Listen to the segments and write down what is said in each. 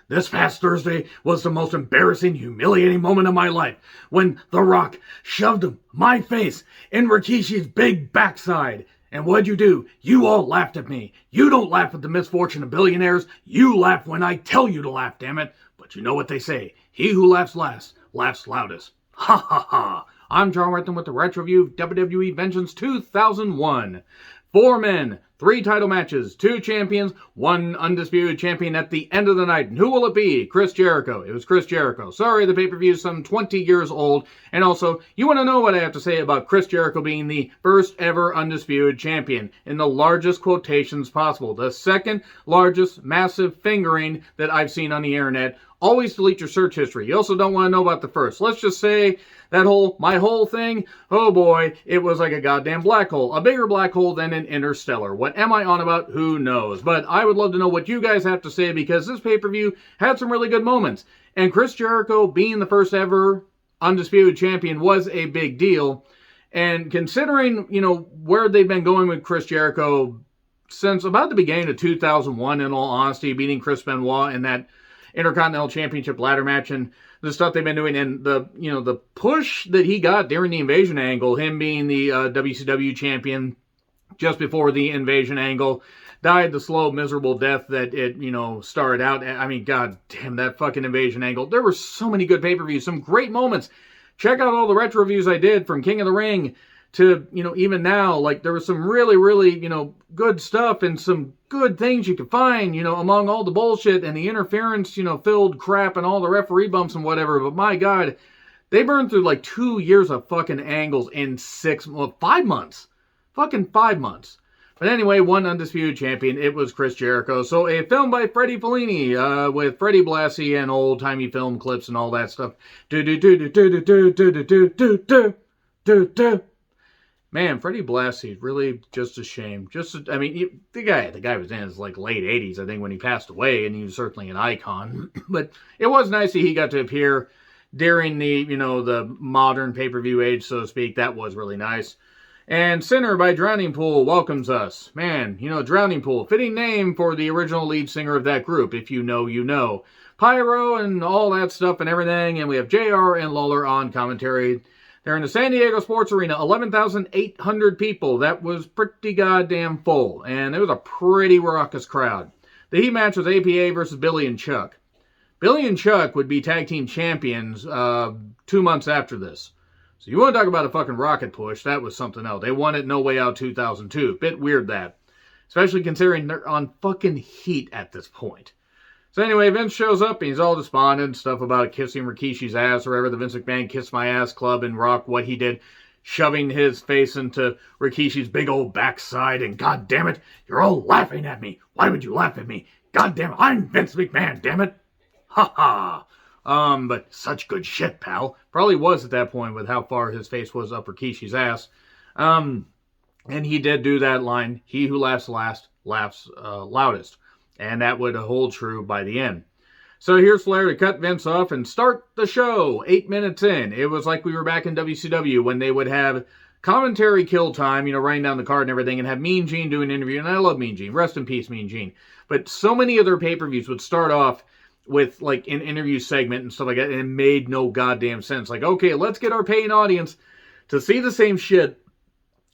This past Thursday was the most embarrassing, humiliating moment of my life when The Rock shoved my face in Rikishi's big backside. And what'd you do? You all laughed at me. You don't laugh at the misfortune of billionaires. You laugh when I tell you to laugh, damn it. But you know what they say. He who laughs last, laughs loudest. Ha ha ha. I'm John Renton with the Retro Review of WWE Vengeance 2001. 4 men, 3 title matches, 2 champions, 1 undisputed champion at the end of the night. And who will it be? Chris Jericho. It was Chris Jericho. Sorry, the pay-per-view is some 20 years old. And also, you want to know what I have to say about Chris Jericho being the first ever undisputed champion in the largest quotations possible. The second largest massive fingering that I've seen on the internet. Always delete your search history. You also don't want to know about the first. Let's just say my whole thing, oh boy, it was like a goddamn black hole. A bigger black hole than an interstellar. What am I on about? Who knows? But I would love to know what you guys have to say because this pay-per-view had some really good moments. And Chris Jericho being the first ever undisputed champion was a big deal. And considering, where they've been going with Chris Jericho since about the beginning of 2001, in all honesty, beating Chris Benoit in that Intercontinental Championship ladder match and the stuff they've been doing, and the push that he got during the Invasion angle, him being the WCW champion just before the Invasion angle, died the slow, miserable death that it, started out. I mean, god damn, that fucking Invasion angle. There were so many good pay-per-views, some great moments. Check out all the retro reviews I did from King of the Ring to, even now. Like, there was some really, really, good stuff and some good things you could find, among all the bullshit and the interference, filled crap and all the referee bumps and whatever. But my God, they burned through like 2 years of fucking angles in 5 months. Fucking 5 months. But anyway, one undisputed champion, it was Chris Jericho. So a film by Freddie Fellini, with Freddie Blassie and old-timey film clips and all that stuff. Man, Freddie Blassie, really just a shame. The guy was in his late 80s, I think, when he passed away, and he was certainly an icon. But it was nice that he got to appear during the modern pay-per-view age, so to speak. That was really nice. And Sinner by Drowning Pool welcomes us. Man, Drowning Pool, fitting name for the original lead singer of that group. If you know, you know. Pyro and all that stuff and everything, and we have JR and Lawler on commentary. They're in the San Diego Sports Arena, 11,800 people. That was pretty goddamn full, and it was a pretty raucous crowd. The heat match was APA versus Billy and Chuck. Billy and Chuck would be tag team champions 2 months after this. So you want to talk about a fucking rocket push, that was something else. They won it No Way Out 2002. Bit weird that. Especially considering they're on fucking heat at this point. So anyway, Vince shows up and he's all despondent, stuff about kissing Rikishi's ass or whatever, the Vince McMahon Kiss My Ass Club and Rock, what he did, shoving his face into Rikishi's big old backside, and god damn it, you're all laughing at me. Why would you laugh at me? God damn it, I'm Vince McMahon, damn it. Ha ha. But such good shit, pal. Probably was at that point with how far his face was up Rikishi's ass. And he did do that line, he who laughs last, laughs loudest. And that would hold true by the end. So here's Flair to cut Vince off and start the show 8 minutes in. It was like we were back in WCW when they would have commentary kill time, writing down the card and everything, and have Mean Gene do an interview. And I love Mean Gene. Rest in peace, Mean Gene. But so many of their pay-per-views would start off with like an interview segment and stuff like that, and it made no goddamn sense. Like, okay, let's get our paying audience to see the same shit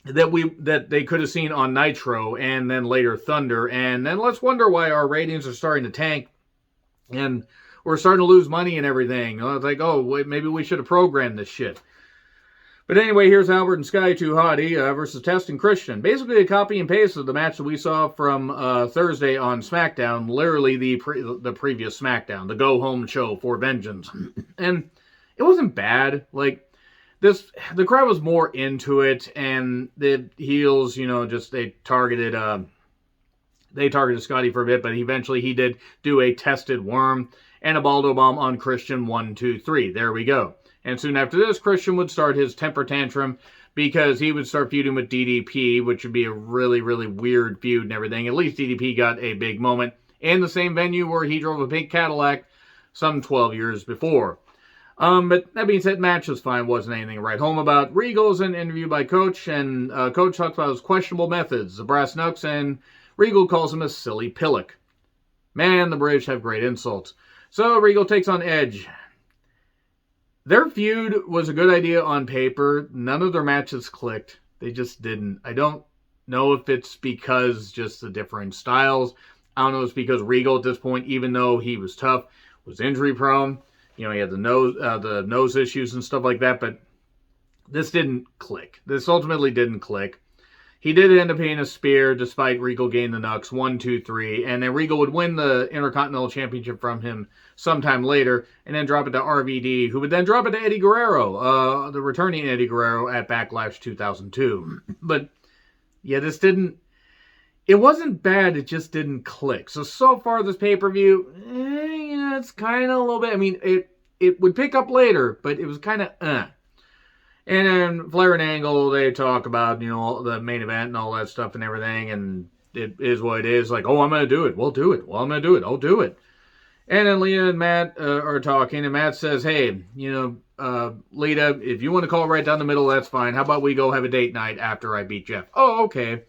that they could have seen on Nitro and then later Thunder, and then let's wonder why our ratings are starting to tank and we're starting to lose money and everything. It's like, oh, wait, maybe we should have programmed this shit. But anyway, here's Albert and Sky Too Hottie versus Test and Christian. Basically a copy and paste of the match that we saw from Thursday on SmackDown, literally the previous SmackDown, the go-home show for Vengeance. And it wasn't bad. Like, the crowd was more into it, and the heels, they targeted Scotty for a bit, but eventually he did do a tested worm and a Baldo bomb on Christian. 1, 2, 3. There we go. And soon after this, Christian would start his temper tantrum because he would start feuding with DDP, which would be a really, really weird feud and everything. At least DDP got a big moment in the same venue where he drove a pink Cadillac some 12 years before. But that being said, match was fine. Wasn't anything to write home about. Regal's in an interview by Coach, and Coach talks about his questionable methods, the brass knucks, and Regal calls him a silly pillock. Man, the British have great insults. So Regal takes on Edge. Their feud was a good idea on paper. None of their matches clicked. They just didn't. I don't know if it's because just the different styles. I don't know if it's because Regal at this point, even though he was tough, was injury prone. He had the nose issues and stuff like that, but this didn't click. This ultimately didn't click. He did end up hitting a spear despite Regal getting the knucks, 1, 2, 3, and then Regal would win the Intercontinental Championship from him sometime later, and then drop it to RVD, who would then drop it to Eddie Guerrero, the returning Eddie Guerrero at Backlash 2002. But, yeah, it wasn't bad, it just didn't click. So far this pay-per-view, it's kind of a little bit, I mean, it would pick up later, but it was kind of, And then Flair and Angle, they talk about, the main event and all that stuff and everything, and it is what it is. Like, oh, I'm going to do it. We'll do it. Well, I'm going to do it. I'll do it. And then Lita and Matt are talking, and Matt says, hey, Lita, if you want to call right down the middle, that's fine. How about we go have a date night after I beat Jeff? Oh, okay.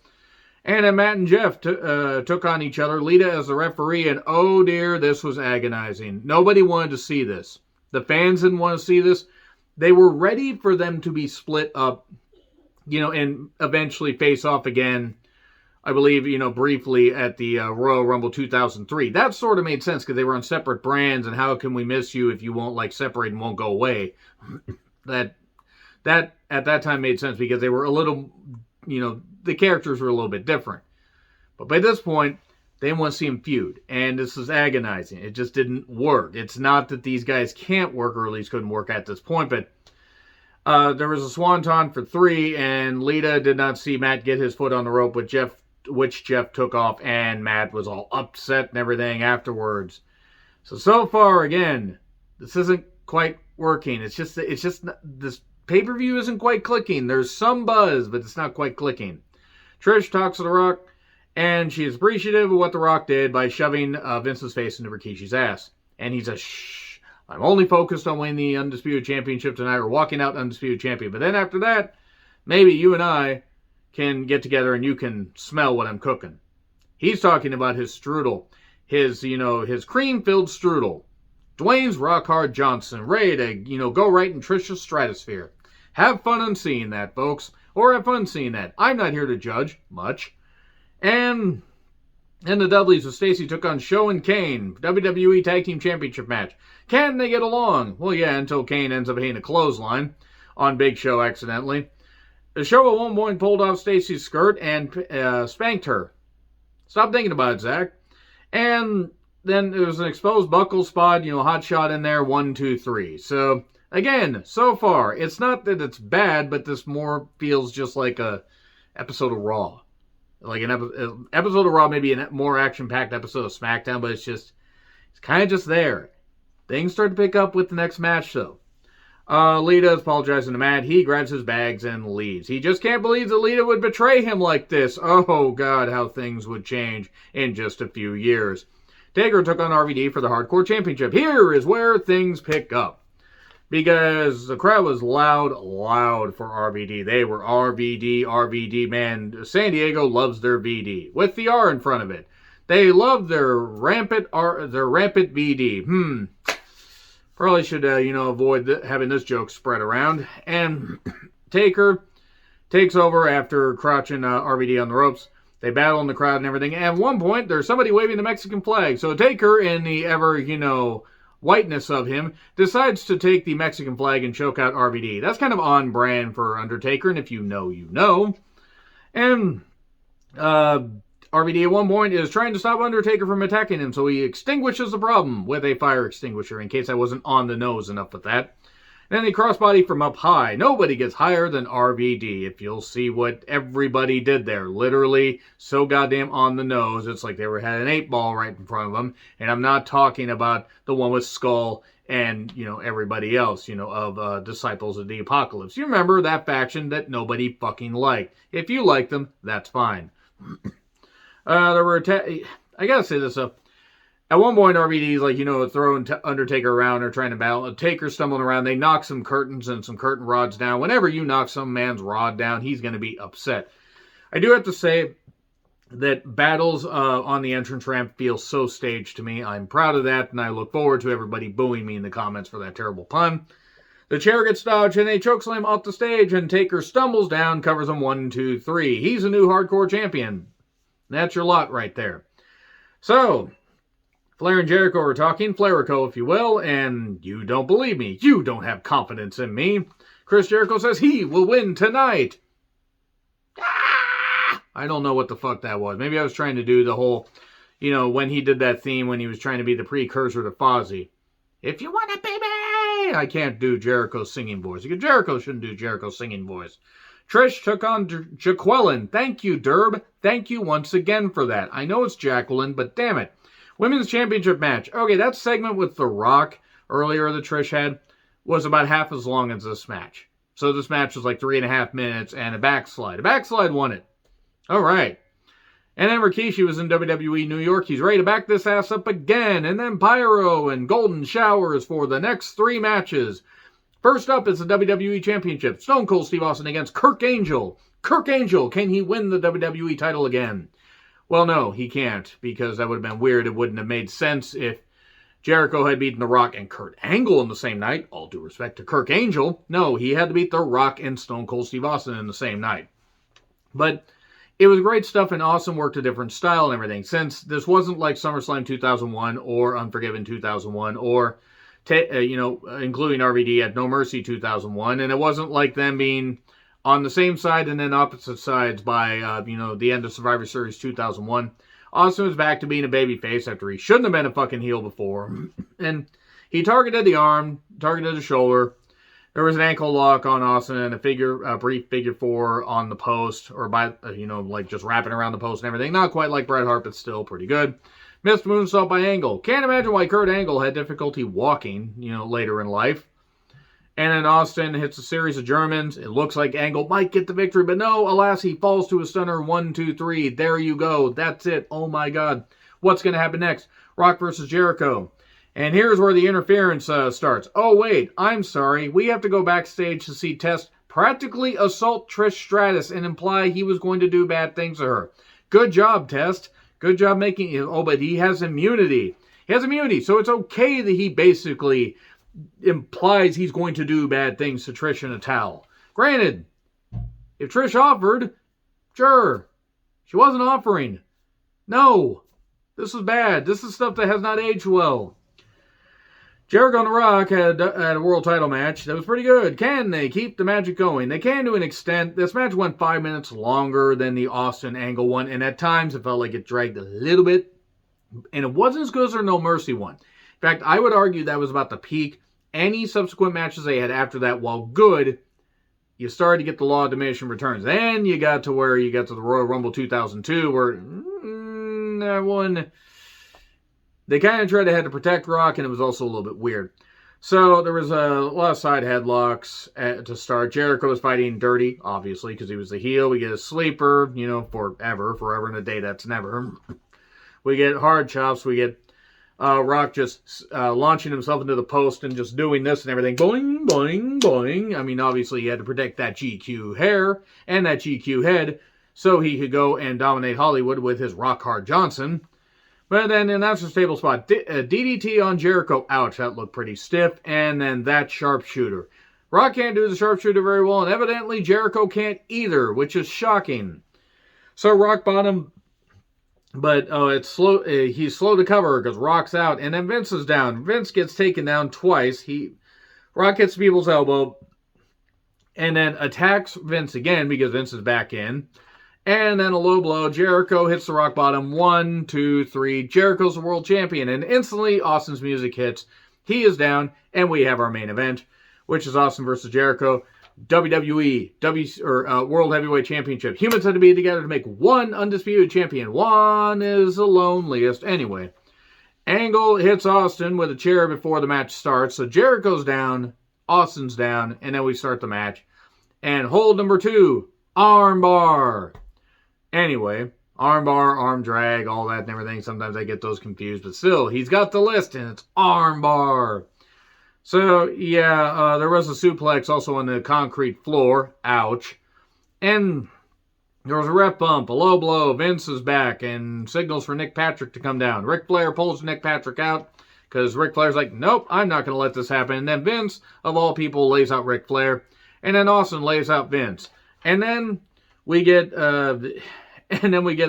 And then Matt and Jeff took on each other, Lita as the referee, and oh dear, this was agonizing. Nobody wanted to see this. The fans didn't want to see this. They were ready for them to be split up, and eventually face off again, I believe, briefly at the Royal Rumble 2003. That sort of made sense because they were on separate brands, and how can we miss you if you won't, separate and won't go away? That at that time made sense because they were a little, the characters were a little bit different. But by this point, they didn't want to see them feud, and this is agonizing. It just didn't work. It's not that these guys can't work, or at least couldn't work at this point, but there was a swanton for 3, and Lita did not see Matt get his foot on the rope, which Jeff took off, and Matt was all upset and everything afterwards. So far, again, this isn't quite working. It's just this pay-per-view isn't quite clicking. There's some buzz, but it's not quite clicking. Trish talks to The Rock, and she is appreciative of what The Rock did by shoving Vince's face into Rikishi's ass. And he says, shh, I'm only focused on winning the Undisputed Championship tonight, or walking out Undisputed Champion. But then after that, maybe you and I can get together and you can smell what I'm cooking. He's talking about his strudel. His cream-filled strudel. Dwayne's Rock Hard Johnson, ready to, go right in Trish's stratosphere. Have fun on seeing that, folks. Or have fun seeing that. I'm not here to judge much. And the Dudleys with Stacy took on Show and Kane, WWE Tag Team Championship match. Can they get along? Well, yeah, until Kane ends up hitting a clothesline on Big Show accidentally. The Show at one point pulled off Stacy's skirt and spanked her. Stop thinking about it, Zach. And then there was an exposed buckle spot, hot shot in there, 1, 2, 3. So, again, so far, it's not that it's bad, but this more feels just like a episode of Raw. Like an episode of Raw, maybe a more action-packed episode of SmackDown, but it's kind of just there. Things start to pick up with the next match, though. Lita is apologizing to Matt. He grabs his bags and leaves. He just can't believe that Lita would betray him like this. Oh, God, how things would change in just a few years. Taker took on RVD for the Hardcore Championship. Here is where things pick up. Because the crowd was loud for RVD. They were RVD, man. San Diego loves their VD. With the R in front of it. They love their rampant VD. Probably should, avoid having this joke spread around. And Taker takes over after crouching RVD on the ropes. They battle in the crowd and everything. And at one point, there's somebody waving the Mexican flag. So Taker, in the ever, whiteness of him, decides to take the Mexican flag and choke out RVD. That's kind of on brand for Undertaker, and if you know, you know. And RVD at one point is trying to stop Undertaker from attacking him, so he extinguishes the problem with a fire extinguisher, in case I wasn't on the nose enough with that. Then the crossbody from up high. Nobody gets higher than RVD, if you'll see what everybody did there. Literally, so goddamn on the nose. It's like they had an 8-ball right in front of them. And I'm not talking about the one with Skull and, everybody else, of Disciples of the Apocalypse. You remember that faction that nobody fucking liked. If you like them, that's fine. There were, I gotta say this up. At one point, RVD's throwing Undertaker around or trying to battle. Taker stumbling around. They knock some curtains and some curtain rods down. Whenever you knock some man's rod down, he's going to be upset. I do have to say, that battles on the entrance ramp feel so staged to me. I'm proud of that, and I look forward to everybody booing me in the comments for that terrible pun. The chair gets dodged, and they chokeslam off the stage, and Taker stumbles down, covers him 1, 2, 3. He's a new hardcore champion. That's your lot right there. So, Flair and Jericho are talking, Flairico, if you will, and you don't believe me. You don't have confidence in me. Chris Jericho says he will win tonight. I don't know what the fuck that was. Maybe I was trying to do the whole, when he did that theme when he was trying to be the precursor to Fozzy. If you want a baby! I can't do Jericho's singing voice. Because Jericho shouldn't do Jericho's singing voice. Trish took on Jaqueline. Thank you, Derb. Thank you once again for that. I know it's Jacqueline, but damn it. Women's Championship match. Okay, that segment with The Rock earlier that Trish had was about half as long as this match. So this match was like 3.5 minutes and a backslide. A backslide won it. All right. And then Rikishi was in WWE New York. He's ready to back this ass up again. And then Pyro and Golden Showers for the next 3 matches. First up is the WWE Championship. Stone Cold Steve Austin against Kirk Angel. Kirk Angel, can he win the WWE title again? Well, no, he can't, because that would have been weird. It wouldn't have made sense if Jericho had beaten The Rock and Kurt Angle in the same night. All due respect to Kirk Angel. No, he had to beat The Rock and Stone Cold Steve Austin in the same night. But it was great stuff, and Austin worked a different style and everything. Since this wasn't like SummerSlam 2001 or Unforgiven 2001 or, including RVD at No Mercy 2001, and it wasn't like them being on the same side and then opposite sides by, the end of Survivor Series 2001. Austin was back to being a babyface after he shouldn't have been a fucking heel before. And he targeted the arm, targeted the shoulder. There was an ankle lock on Austin and a brief figure 4 on the post, or by, just wrapping around the post and everything. Not quite like Bret Hart, but still pretty good. Missed moonsault by Angle. Can't imagine why Kurt Angle had difficulty walking, later in life. And then Austin hits a series of Germans. It looks like Angle might get the victory, but no, alas, he falls to a stunner. 1, 2, 3. There you go. That's it. Oh my God. What's going to happen next? Rock versus Jericho. And here's where the interference starts. Oh, wait. I'm sorry. We have to go backstage to see Test practically assault Trish Stratus and imply he was going to do bad things to her. Good job, Test. Good job making it. Oh, but he has immunity. He has immunity, so it's okay that he basically implies he's going to do bad things to Trish in a towel. Granted, if Trish offered, sure. She wasn't offering. No. This is bad. This is stuff that has not aged well. Jericho and The Rock had a world title match that was pretty good. Can they keep the magic going? They can to an extent. This match went 5 minutes longer than the Austin Angle one, and at times it felt like it dragged a little bit. And it wasn't as good as their No Mercy one. In fact, I would argue that was about the peak. Any subsequent matches they had after that, while good, you started to get the law of diminishing returns. Then you got to where you got to the Royal Rumble 2002, where that one, they kind of tried to protect Rock, and it was also a little bit weird. So there was a lot of side headlocks to start. Jericho was fighting dirty, obviously, because he was the heel. We get a sleeper, forever and a day, that's never. We get hard chops. We get Rock just launching himself into the post and just doing this and everything. Boing, boing, boing. I mean, obviously, he had to protect that GQ hair and that GQ head so he could go and dominate Hollywood with his Rock Hard Johnson. But then the announcer's table spot. DDT on Jericho. Ouch, that looked pretty stiff. And then that sharpshooter. Rock can't do the sharpshooter very well, and evidently Jericho can't either, which is shocking. So Rock bottom. But it's slow. He's slow to cover because Rock's out, and then Vince is down. Vince gets taken down twice. Rock hits people's elbow, and then attacks Vince again because Vince is back in. And then a low blow. Jericho hits the rock bottom. 1, 2, 3. Jericho's the world champion, and instantly Austin's music hits. He is down, and we have our main event, which is Austin versus Jericho. WWE World Heavyweight Championship. Humans had to be together to make one undisputed champion. One is the loneliest. Anyway, Angle hits Austin with a chair before the match starts. So Jericho's down, Austin's down, and then we start the match. And hold number 2, armbar. Anyway, armbar, arm drag, all that and everything. Sometimes I get those confused, but still, he's got the list, and it's armbar. So, yeah, there was a suplex also on the concrete floor. Ouch. And There was a ref bump, a low blow. Vince is back and signals for Nick Patrick to come down. Ric Flair pulls Nick Patrick out because Ric Flair's like, nope, I'm not going to let this happen. And then Vince, of all people, lays out Ric Flair. And then Austin lays out Vince. And then we get a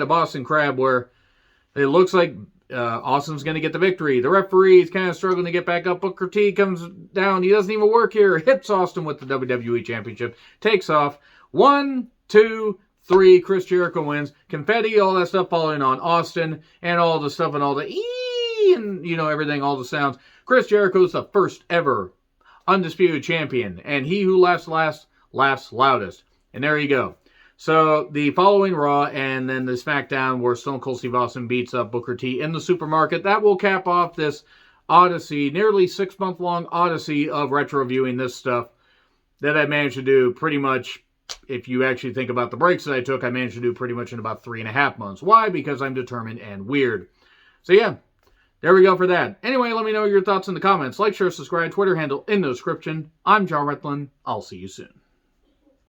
Boston Crab where it looks like Austin's going to get the victory. The referee's kind of struggling to get back up. Booker T comes down. He doesn't even work here. Hits Austin with the WWE Championship. Takes off. 1, 2, 3. Chris Jericho wins. Confetti, all that stuff falling on Austin. And all the stuff and all the ee and, everything, all the sounds. Chris Jericho's the first ever Undisputed Champion. And he who laughs loudest. And there you go. So the following Raw and then the SmackDown where Stone Cold Steve Austin beats up Booker T in the supermarket. That will cap off this odyssey, nearly 6-month-long odyssey of retro-viewing this stuff that I managed to do pretty much, if you actually think about the breaks that I took, I managed to do pretty much in about 3.5 months. Why? Because I'm determined and weird. So yeah, there we go for that. Anyway, let me know your thoughts in the comments. Like, share, subscribe, Twitter handle in the description. I'm John Retlin. I'll see you soon.